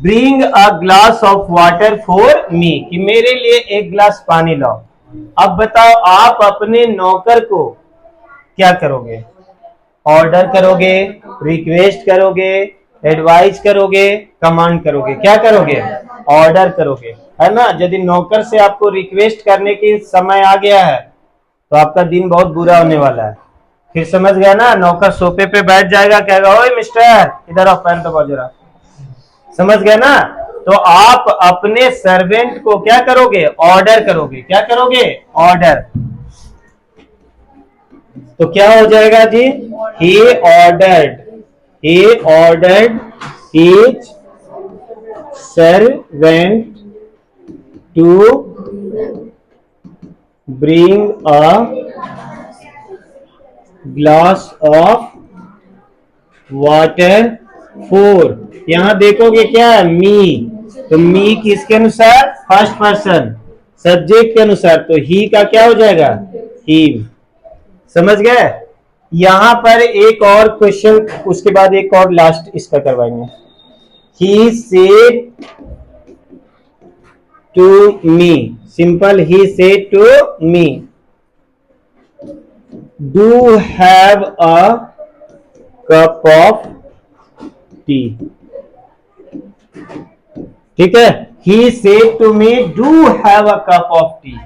bring a glass of water for me, कि मेरे लिए एक glass पानी लाओ। अब बताओ, आप अपने नौकर को क्या करोगे? ऑर्डर करोगे, रिक्वेस्ट करोगे, एडवाइस करोगे, कमांड करोगे? क्या करोगे? ऑर्डर करोगे, है ना। यदि नौकर से आपको रिक्वेस्ट करने की समय आ गया है तो आपका दिन बहुत बुरा होने वाला है। फिर समझ गया ना, नौकर सोफे पे बैठ जाएगा, कहेगा ओए मिस्टर इधर आओ, पैर दबाओ जरा। समझ गया ना। तो आप अपने सर्वेंट को क्या करोगे? ऑर्डर करोगे। क्या करोगे? ऑर्डर। तो क्या हो जाएगा जी? He ordered, he ordered his servant to bring a glass of water for. यहां देखोगे क्या है? मी। तो मी किसके अनुसार? फर्स्ट पर्सन, सब्जेक्ट के अनुसार। तो ही का क्या हो जाएगा? हिम। समझ गए। यहां पर एक और क्वेश्चन, उसके बाद एक और लास्ट इसका करवाएंगे। He said to me, simple, he said to me, do have a cup of tea। ठीक है। he said to me do have a cup of tea।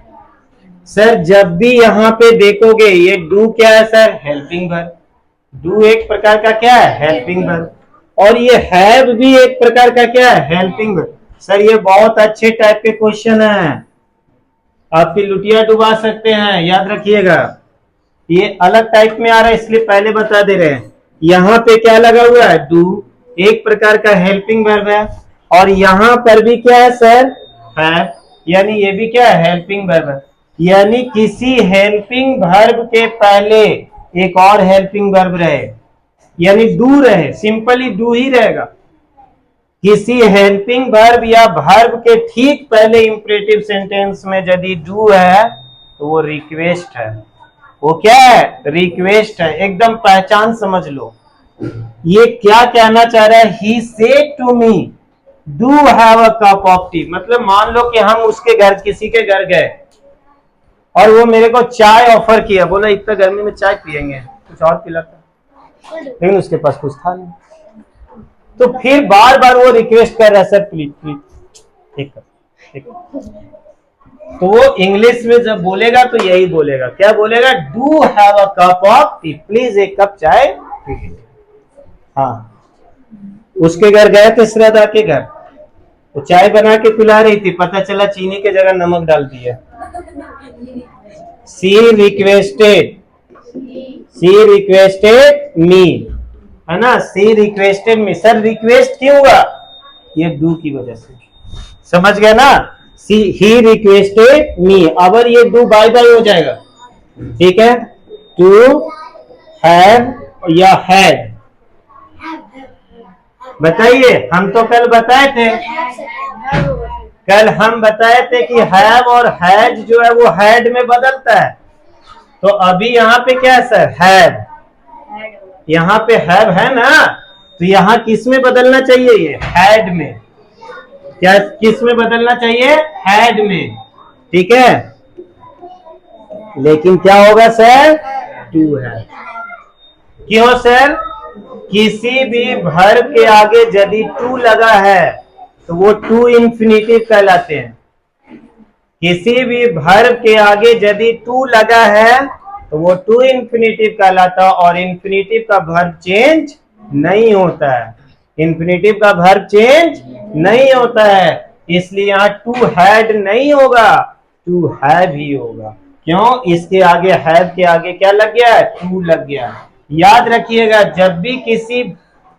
Sir जब भी यहां पे देखोगे ये do क्या है सर? Helping verb. do एक प्रकार का क्या है? Helping verb. और ये have भी एक प्रकार का क्या है? Helping verb. सर ये बहुत अच्छे टाइप के क्वेश्चन है, आपकी लुटिया डुबा सकते हैं, याद रखिएगा। ये अलग टाइप में आ रहा है इसलिए पहले बता दे रहे हैं। यहाँ पे क्या लगा हुआ है? डू, एक प्रकार का हेल्पिंग वर्ब है। और यहाँ पर भी क्या है सर? है, यानी ये भी क्या है? हेल्पिंग वर्ब है। यानी किसी हेल्पिंग वर्ब के पहले एक और हेल्पिंग वर्ब रहे, यानी डू रहे, सिंपली डू ही रहेगा। किसी हेल्पिंग वर्ब या वर्ब के ठीक पहले इंपरेटिव सेंटेंस में यदि डू है तो वो रिक्वेस्ट है। वो क्या है? रिक्वेस्ट है। एकदम पहचान समझ लो। ये क्या कहना चाह रहा है? He said to me do have a cup of tea. मतलब मान लो कि हम उसके घर, किसी के घर गए, और वो मेरे को चाय ऑफर किया, बोला इतना गर्मी में चाय पियेंगे, कुछ और पिलाता, लेकिन उसके पास कुछ था नहीं। तो फिर बार बार वो रिक्वेस्ट कर रहा है, सर प्लीज प्लीज एक कप। तो वो इंग्लिश में जब बोलेगा तो यही बोलेगा, क्या बोलेगा, do have a cup of T, please एक कप चाय पी। हाँ, उसके घर गए थे श्रद्धा के घर, वो चाय बना के पिला रही थी, पता चला चीनी के जगह नमक डाल दिया। सी रिक्वेस्टेड मी, है ना, सी रिक्वेस्टेड मी। सर रिक्वेस्ट क्यों हुआ, ये डू की वजह से, समझ गया ना। सी ही रिक्वेस्टेड मी, अब ये डू बाय बाय हो जाएगा, ठीक है। टू हैव या हैड, बताइए, हम तो कल बताए थे, कल हम बताए थे कि हैव और हैज जो है वो हैड में बदलता है। तो अभी यहाँ पे क्या है सर, हैव, यहाँ पे हैव है ना, तो यहाँ किस में बदलना चाहिए, ये हैड में, क्या किस में बदलना चाहिए, हैड में, ठीक है। लेकिन क्या होगा सर, टू है, क्यों सर, किसी भी वर्ब के आगे यदि टू लगा है तो वो टू इंफिनिटिव कहलाते हैं। किसी भी वर्ब के आगे यदि टू लगा है तो वो टू इंफिनिटिव कहलाता, और इंफिनिटिव का वर्ब चेंज नहीं होता है, इंफिनिटिव का वर्ब चेंज नहीं होता है, इसलिए यहाँ टू हैड नहीं होगा, टू हैव ही होगा। क्यों, इसके आगे हैव के आगे क्या लग गया है, टू लग गया। याद रखिएगा, जब भी किसी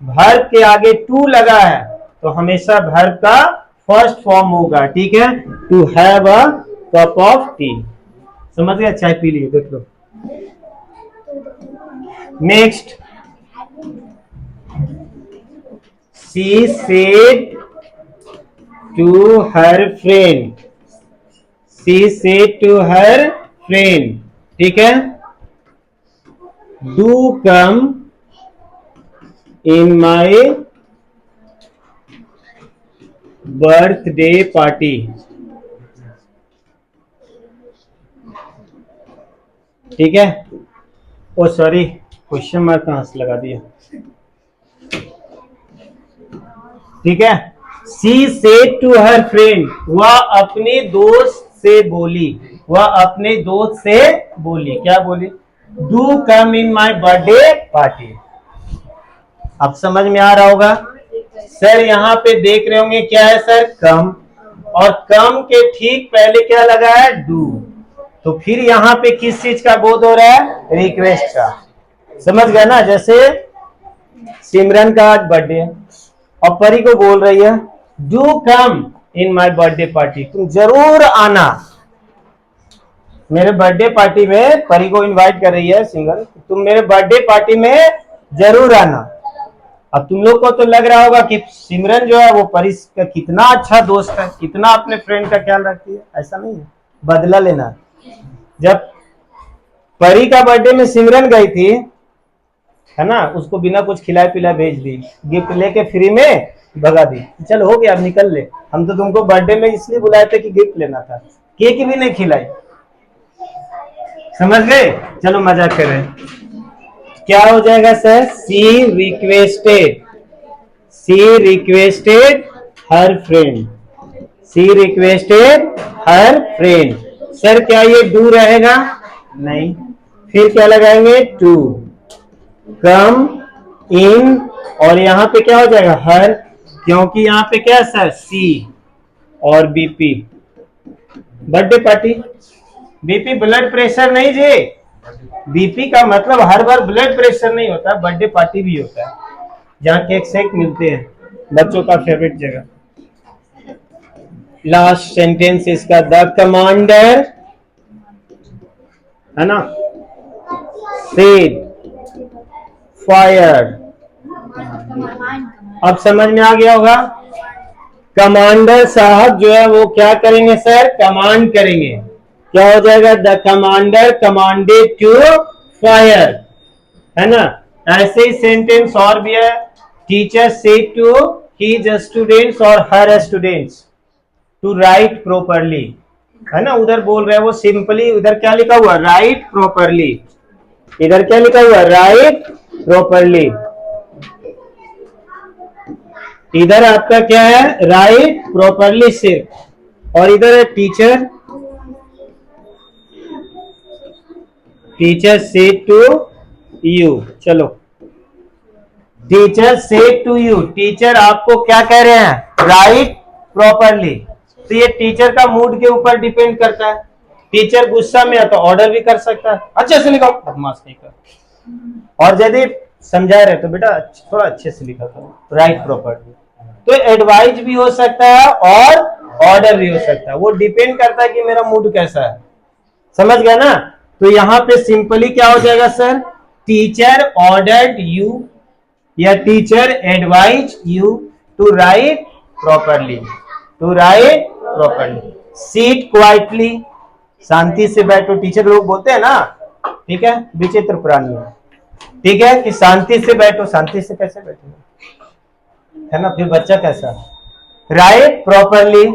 वर्ब के आगे टू लगा है तो हमेशा वर्ब का फर्स्ट फॉर्म होगा, ठीक है। To have a cup of tea, समझ गया, चाय पी लीजिए, देख लो। Next, she said to her friend, she said to her friend, ठीक है। Do come in my birthday party, ठीक है। ओ सॉरी, क्वेश्चन मार्क कहां से लगा दिया, ठीक है। She said to her friend, वह अपने दोस्त से बोली, वह अपने दोस्त से बोली, क्या बोली, do come in my birthday party. अब समझ में आ रहा होगा सर, यहाँ पे देख रहे होंगे क्या है सर, कम, और कम के ठीक पहले क्या लगा है, डू, तो फिर यहाँ पे किस चीज का बोध हो रहा है, रिक्वेस्ट का, समझ गया ना। जैसे सिमरन का आज बर्थडे है और परी को बोल रही है do come in my birthday party, तुम जरूर आना मेरे बर्थडे पार्टी में, परी को इनवाइट कर रही है सिंगर, तुम मेरे बर्थडे पार्टी में जरूर आना। अब तुम लोग को तो लग रहा होगा कि सिमरन जो है वो परी का कितना अच्छा दोस्त है, कितना अपने फ्रेंड का ख्याल रखती है, ऐसा नहीं है, बदला लेना। जब परी का बर्थडे में सिमरन गई थी, है ना, उसको बिना कुछ खिलाए पिलाए भेज दी, गिफ्ट लेके फ्री में भगा दी, चल हो गया अब निकल ले, हम तो तुमको बर्थडे में इसलिए बुलाए थे कि गिफ्ट लेना था, केक भी नहीं खिलाई, समझ गए, चलो मजाक कर रहे हैं। क्या हो जाएगा सर, सी रिक्वेस्टेड हर फ्रेंड, सी रिक्वेस्टेड हर फ्रेंड। सर क्या ये डू रहेगा, नहीं, फिर क्या लगाएंगे, टू कम इन, और यहाँ पे क्या हो जाएगा, हर, क्योंकि यहाँ पे क्या है सर, सी और BP, birthday party. BP blood pressure नहीं जी, बीपी का मतलब हर बार ब्लड प्रेशर नहीं होता, बर्थडे पार्टी भी होता है, जहाँ केक शेक मिलते हैं, बच्चों का फेवरेट जगह। लास्ट सेंटेंस इसका, द कमांडर, है ना, सेड फायर। अब समझ में आ गया होगा, कमांडर साहब जो है वो क्या करेंगे सर, कमांड करेंगे, क्या हो जाएगा, the commander commanded to fire, है ना। ऐसे ही सेंटेंस और भी है, teacher said to his students और her students to write properly, है ना, उधर बोल रहे हैं वो सिंपली, उधर क्या लिखा हुआ, राइट प्रॉपरली, इधर क्या लिखा हुआ, राइट प्रॉपरली, इधर आपका क्या है, राइट प्रॉपरली सिर्फ, और इधर है टीचर, टीचर से टू यू। चलो, टीचर से टू यू, टीचर आपको क्या कह रहे हैं, राइट प्रॉपरली। तो ये टीचर का मूड के ऊपर डिपेंड करता है, टीचर गुस्सा में है तो ऑर्डर भी कर सकता है, अच्छे से लिखो, बदमाश नहीं कर, और यदि समझा रहे तो बेटा थोड़ा अच्छे से लिखा करो, राइट प्रॉपरली। तो एडवाइज भी हो सकता है और ऑर्डर भी हो सकता है, वो डिपेंड करता है कि मेरा मूड कैसा है, समझ गया ना। तो यहां पे सिंपली क्या हो जाएगा सर, टीचर ऑर्डर्ड यू या teacher advise you to write properly, to write properly, sit quietly, शांति से बैठो, टीचर लोग बोलते हैं ना, ठीक है, विचित्र प्राणी है, ठीक है, कि शांति से बैठो, शांति से कैसे बैठो, है ना, फिर बच्चा कैसा, राइट प्रॉपरली।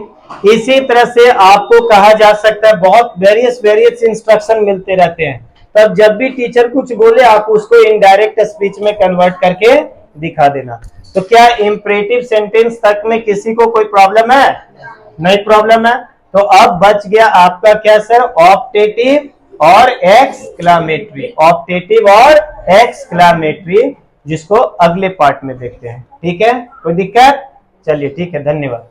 इसी तरह से आपको कहा जा सकता है, बहुत वेरियस इंस्ट्रक्शन मिलते रहते हैं, तब जब भी टीचर कुछ बोले आप उसको इनडायरेक्ट स्पीच में कन्वर्ट करके दिखा देना। तो क्या इंपरेटिव सेंटेंस तक में किसी को कोई प्रॉब्लम है, नहीं प्रॉब्लम है। तो अब बच गया आपका क्या सर, ऑप्टेटिव और एक्सक्लामेटरी, ऑप्टेटिव और एक्सक्लामेटरी, जिसको अगले पार्ट में देखते हैं, ठीक है, कोई दिक्कत, चलिए ठीक है, धन्यवाद।